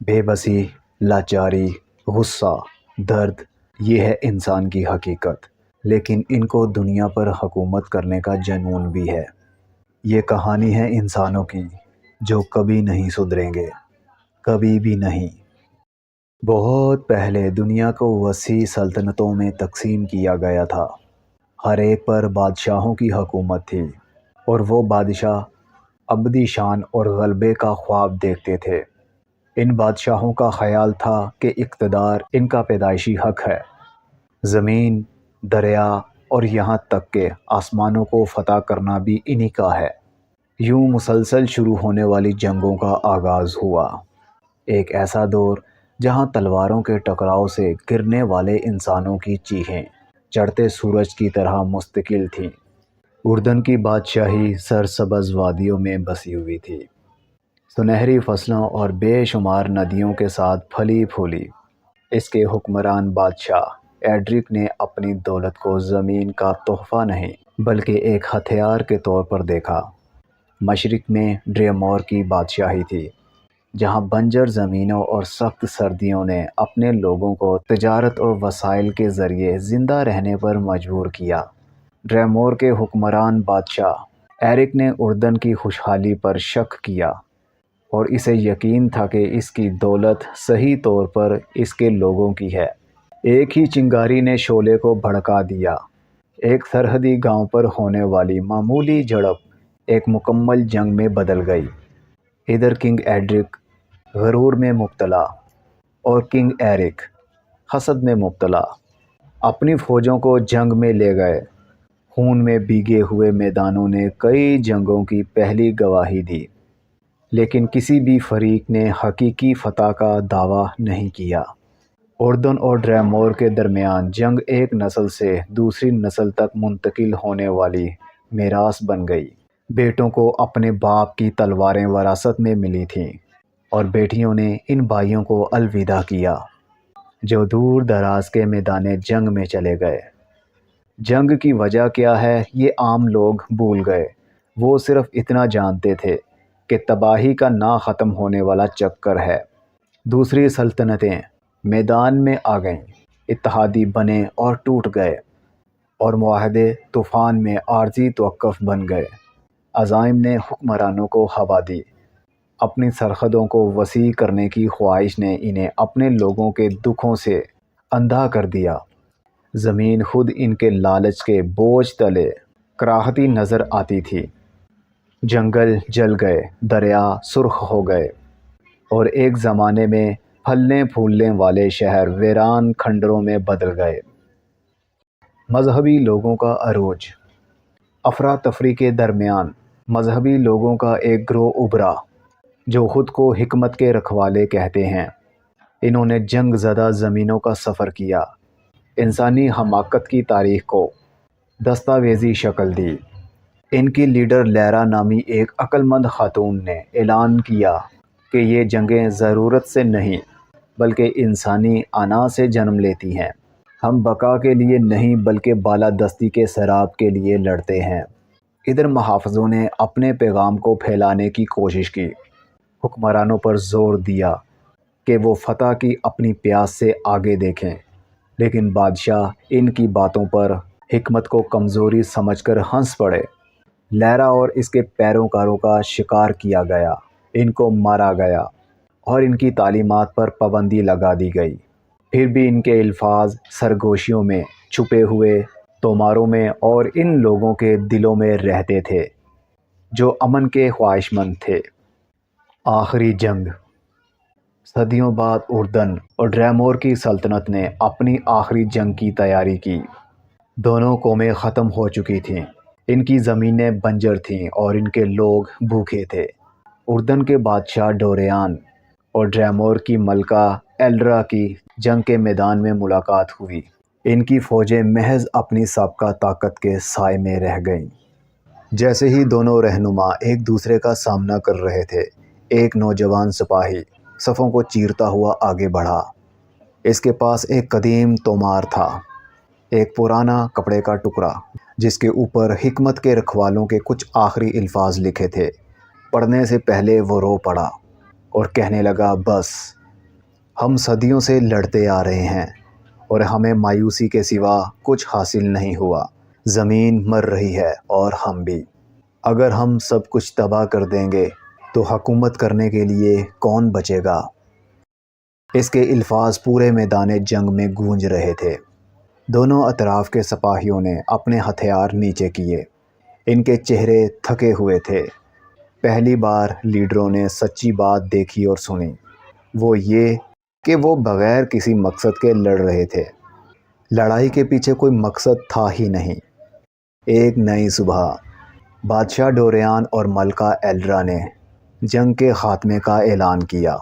بے بسی، لاچاری، غصہ، درد، یہ ہے انسان کی حقیقت، لیکن ان کو دنیا پر حکومت کرنے کا جنون بھی ہے۔ یہ کہانی ہے انسانوں کی جو کبھی نہیں سدھریں گے، کبھی بھی نہیں۔ بہت پہلے دنیا کو وسیع سلطنتوں میں تقسیم کیا گیا تھا۔ ہر ایک پر بادشاہوں کی حکومت تھی، اور وہ بادشاہ ابدی شان اور غلبے کا خواب دیکھتے تھے۔ ان بادشاہوں کا خیال تھا کہ اقتدار ان کا پیدائشی حق ہے۔ زمین، دریا اور یہاں تک کہ آسمانوں کو فتح کرنا بھی انہی کا ہے۔ یوں مسلسل شروع ہونے والی جنگوں کا آغاز ہوا۔ ایک ایسا دور جہاں تلواروں کے ٹکراؤ سے گرنے والے انسانوں کی چیخیں چڑھتے سورج کی طرح مستقل تھیں۔ اردن کی بادشاہی سرسبز وادیوں میں بسی ہوئی تھی، سنہری فصلوں اور بے شمار ندیوں کے ساتھ پھلی پھولی۔ اس کے حکمران بادشاہ ایڈرک نے اپنی دولت کو زمین کا تحفہ نہیں بلکہ ایک ہتھیار کے طور پر دیکھا۔ مشرق میں ڈریمور کی بادشاہی تھی، جہاں بنجر زمینوں اور سخت سردیوں نے اپنے لوگوں کو تجارت اور وسائل کے ذریعے زندہ رہنے پر مجبور کیا۔ ڈریمور کے حکمران بادشاہ ایرک نے اردن کی خوشحالی پر شک کیا، اور اسے یقین تھا کہ اس کی دولت صحیح طور پر اس کے لوگوں کی ہے۔ ایک ہی چنگاری نے شعلے کو بھڑکا دیا۔ ایک سرحدی گاؤں پر ہونے والی معمولی جھڑپ ایک مکمل جنگ میں بدل گئی۔ ادھر کنگ ایڈرک غرور میں مبتلا اور کنگ ایرک حسد میں مبتلا اپنی فوجوں کو جنگ میں لے گئے۔ خون میں بھیگے ہوئے میدانوں نے کئی جنگوں کی پہلی گواہی دی، لیکن کسی بھی فریق نے حقیقی فتح کا دعویٰ نہیں کیا۔ اردن اور ڈریمور کے درمیان جنگ ایک نسل سے دوسری نسل تک منتقل ہونے والی میراث بن گئی۔ بیٹوں کو اپنے باپ کی تلواریں وراثت میں ملی تھیں، اور بیٹیوں نے ان بھائیوں کو الوداع کیا جو دور دراز کے میدان جنگ میں چلے گئے۔ جنگ کی وجہ کیا ہے یہ عام لوگ بھول گئے۔ وہ صرف اتنا جانتے تھے کہ تباہی کا نہ ختم ہونے والا چکر ہے۔ دوسری سلطنتیں میدان میں آ گئیں، اتحادی بنے اور ٹوٹ گئے، اور معاہدے طوفان میں عارضی توقف بن گئے۔ عزائم نے حکمرانوں کو ہوا دی، اپنی سرحدوں کو وسیع کرنے کی خواہش نے انہیں اپنے لوگوں کے دکھوں سے اندھا کر دیا۔ زمین خود ان کے لالچ کے بوجھ تلے کراہتی نظر آتی تھی۔ جنگل جل گئے، دریا سرخ ہو گئے، اور ایک زمانے میں پھلنے پھولنے والے شہر ویران کھنڈروں میں بدل گئے۔ مذہبی لوگوں کا عروج۔ افراتفری کے درمیان مذہبی لوگوں کا ایک گروہ ابھرا جو خود کو حکمت کے رکھوالے کہتے ہیں۔ انہوں نے جنگ زدہ زمینوں کا سفر کیا، انسانی حماقت کی تاریخ کو دستاویزی شکل دی۔ ان کی لیڈر لیرا نامی ایک عقل مند خاتون نے اعلان کیا کہ یہ جنگیں ضرورت سے نہیں بلکہ انسانی انا سے جنم لیتی ہیں۔ ہم بقا کے لیے نہیں بلکہ بالادستی کے سراب کے لیے لڑتے ہیں۔ ادھر محافظوں نے اپنے پیغام کو پھیلانے کی کوشش کی، حکمرانوں پر زور دیا کہ وہ فتح کی اپنی پیاس سے آگے دیکھیں، لیکن بادشاہ ان کی باتوں پر حکمت کو کمزوری سمجھ کر ہنس پڑے۔ لیرا اور اس کے پیروکاروں کا شکار کیا گیا، ان کو مارا گیا، اور ان کی تعلیمات پر پابندی لگا دی گئی۔ پھر بھی ان کے الفاظ سرگوشیوں میں چھپے ہوئے توماروں میں اور ان لوگوں کے دلوں میں رہتے تھے جو امن کے خواہشمند تھے۔ آخری جنگ۔ صدیوں بعد اردن اور ڈریمور کی سلطنت نے اپنی آخری جنگ کی تیاری کی۔ دونوں قومیں ختم ہو چکی تھیں، ان کی زمینیں بنجر تھیں اور ان کے لوگ بھوکے تھے۔ اردن کے بادشاہ ڈوریان اور ڈریمور کی ملکہ ایلڈرا کی جنگ کے میدان میں ملاقات ہوئی۔ ان کی فوجیں محض اپنی سابقہ طاقت کے سائے میں رہ گئیں۔ جیسے ہی دونوں رہنما ایک دوسرے کا سامنا کر رہے تھے، ایک نوجوان سپاہی صفوں کو چیرتا ہوا آگے بڑھا۔ اس کے پاس ایک قدیم تومار تھا، ایک پرانا کپڑے کا ٹکڑا جس کے اوپر حکمت کے رکھوالوں کے کچھ آخری الفاظ لکھے تھے۔ پڑھنے سے پہلے وہ رو پڑا اور کہنے لگا، بس ہم صدیوں سے لڑتے آ رہے ہیں اور ہمیں مایوسی کے سوا کچھ حاصل نہیں ہوا۔ زمین مر رہی ہے اور ہم بھی۔ اگر ہم سب کچھ تباہ کر دیں گے تو حکومت کرنے کے لیے کون بچے گا؟ اس کے الفاظ پورے میدان جنگ میں گونج رہے تھے۔ دونوں اطراف کے سپاہیوں نے اپنے ہتھیار نیچے کیے۔ ان کے چہرے تھکے ہوئے تھے۔ پہلی بار لیڈروں نے سچی بات دیکھی اور سنی، وہ یہ کہ وہ بغیر کسی مقصد کے لڑ رہے تھے۔ لڑائی کے پیچھے کوئی مقصد تھا ہی نہیں۔ ایک نئی صبح بادشاہ ڈوریان اور ملکہ ایلڈرا نے جنگ کے خاتمے کا اعلان کیا۔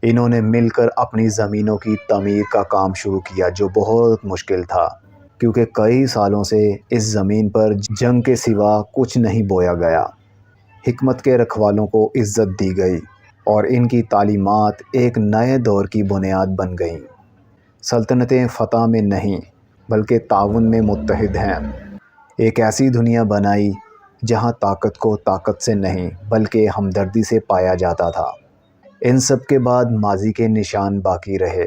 انہوں نے مل کر اپنی زمینوں کی تعمیر کا کام شروع کیا، جو بہت مشکل تھا کیونکہ کئی سالوں سے اس زمین پر جنگ کے سوا کچھ نہیں بویا گیا۔ حکمت کے رکھوالوں کو عزت دی گئی اور ان کی تعلیمات ایک نئے دور کی بنیاد بن گئیں۔ سلطنتیں فتح میں نہیں بلکہ تعاون میں متحد ہیں۔ ایک ایسی دنیا بنائی جہاں طاقت کو طاقت سے نہیں بلکہ ہمدردی سے پایا جاتا تھا۔ ان سب کے بعد ماضی کے نشان باقی رہے،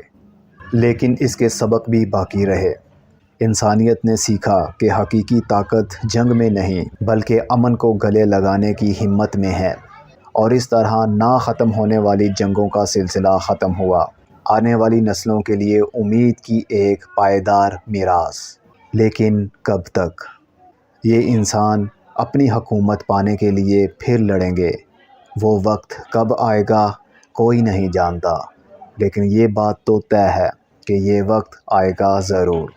لیکن اس کے سبق بھی باقی رہے۔ انسانیت نے سیکھا کہ حقیقی طاقت جنگ میں نہیں بلکہ امن کو گلے لگانے کی ہمت میں ہے، اور اس طرح نہ ختم ہونے والی جنگوں کا سلسلہ ختم ہوا، آنے والی نسلوں کے لیے امید کی ایک پائیدار میراث۔ لیکن کب تک؟ یہ انسان اپنی حکومت پانے کے لیے پھر لڑیں گے۔ وہ وقت کب آئے گا کوئی نہیں جانتا، لیکن یہ بات تو طے ہے کہ یہ وقت آئے گا ضرور۔